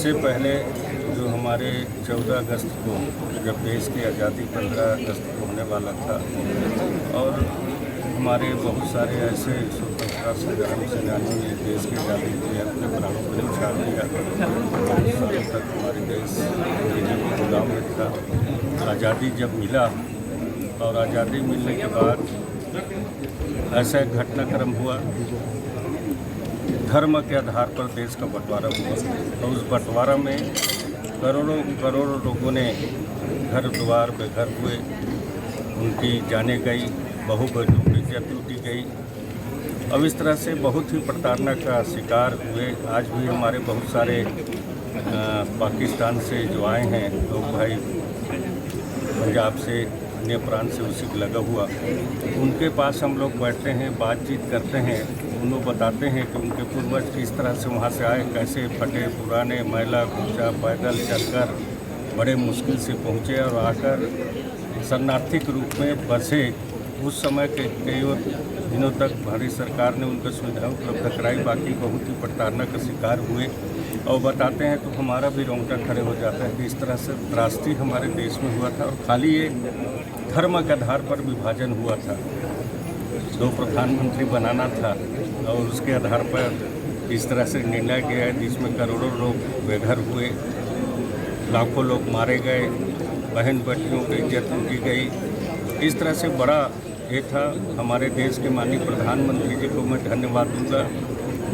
इससे पहले जो हमारे 14 अगस्त को जब देश की आज़ादी 15 अगस्त को होने वाला था और हमारे बहुत सारे ऐसे स्वतंत्रता संग्राम सेनानियों ने देश की आज़ादी के लिए अपने प्राणों को न्यौछावर किया। बहुत सालों तक हमारे देश अंग्रेजों के गुलाम में था। आज़ादी जब मिला और आज़ादी मिलने के बाद ऐसा एक घटनाक्रम हुआ, धर्म के आधार पर देश का बंटवारा हुआ और उस बंटवारा में करोड़ों करोड़ों लोगों ने घर द्वार बेघर हुए, उनकी जानें गई, बहु बहनों की इज्जत लूटी गई। अब इस तरह से बहुत ही प्रताड़ना का शिकार हुए। आज भी हमारे बहुत सारे पाकिस्तान से जो आए हैं लोग भाई, पंजाब से, अन्य प्रांत से उसी को लगा हुआ, उनके पास हम लोग बैठते हैं, बातचीत करते हैं। उन लोग बताते हैं कि उनके पूर्वज किस तरह से वहाँ से आए, कैसे फटे पुराने मैला कूचा पैदल चलकर बड़े मुश्किल से पहुँचे और आकर शरणार्थी के रूप में बसे। उस समय के कई दिनों तक भारत सरकार ने उनको सुविधाएं उपलब्ध कराई, बाकी बहुत ही प्रताड़ना का शिकार हुए। और बताते हैं तो हमारा भी रोंगटा खड़े हो जाता है कि इस तरह से त्रासदी हमारे देश में हुआ था और खाली एक धर्म के आधार पर विभाजन हुआ था। 2 प्रधानमंत्री बनाना था और उसके आधार पर इस तरह से निर्णय किया जिसमें करोड़ों लोग बेघर हुए, लाखों लोग मारे गए, बहन बेटियों की इज्जत लूटी गई। इस तरह से बड़ा ये था। हमारे देश के माननीय प्रधानमंत्री जी को मैं धन्यवाद दूंगा।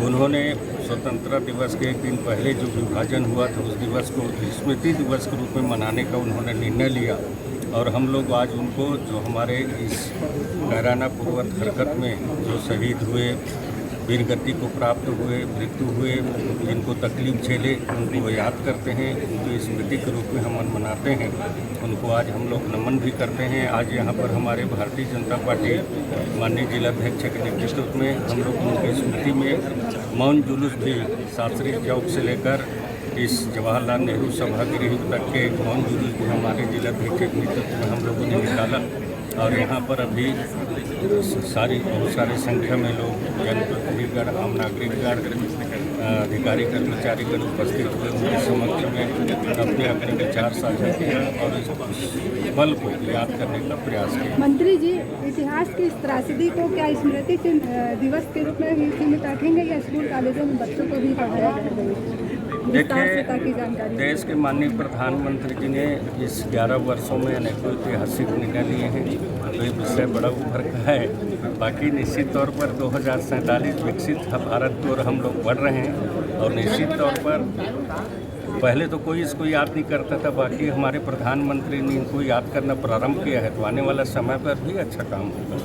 उन्होंने स्वतंत्रता दिवस के एक दिन पहले जो विभाजन हुआ था उस दिवस को स्मृति दिवस के रूप में मनाने का उन्होंने निर्णय लिया और हम लोग आज उनको जो हमारे इस कायराना पूर्वक हरकत में जो शहीद हुए, वीर गति को प्राप्त हुए, मृत्यु हुए, जिनको तकलीफ झेले, उनको याद करते हैं, उनकी स्मृति के रूप में हम मनाते हैं। उनको आज हम लोग नमन भी करते हैं। आज यहाँ पर हमारे भारतीय जनता पार्टी माननीय जिलाध्यक्ष के नेतृत्व में हम लोग उनकी स्मृति में मौन जुलूस भी शास्त्री चौक से लेकर इस जवाहरलाल नेहरू सभागृह तक के मौन जुलूस भी हमारे जिलाध्यक्ष के नेतृत्व में हम लोगों ने निकाला और यहाँ पर अभी बहुत सारे संख्या में लोग, जनप्रतिनिधिगण, आम नागरिकगण, अधिकारी कर्मचारीगण उपस्थित हुए। उनके समक्ष में अपने अपने विचार साझा किया और इस पल को याद करने का प्रयास किया। मंत्री जी, इतिहास की इस त्रासदी को क्या स्मृति दिवस के रूप में सीमित रखेंगे या स्कूल कॉलेजों में बच्चों को भी पढ़ाया जाएगा? देखिए, देश के माननीय प्रधानमंत्री जी ने इस 11 वर्षों में अनेकों ऐतिहासिक निर्णय लिए हैं, तो ये विषय बड़ा उभर का है। बाकी निश्चित तौर पर 2047 विकसित भारत की ओर हम लोग बढ़ रहे हैं और निश्चित तौर पर पहले तो कोई इसको याद नहीं करता था, बाकी हमारे प्रधानमंत्री ने इनको याद करना प्रारंभ किया है, तो आने वाला समय पर भी अच्छा काम होगा।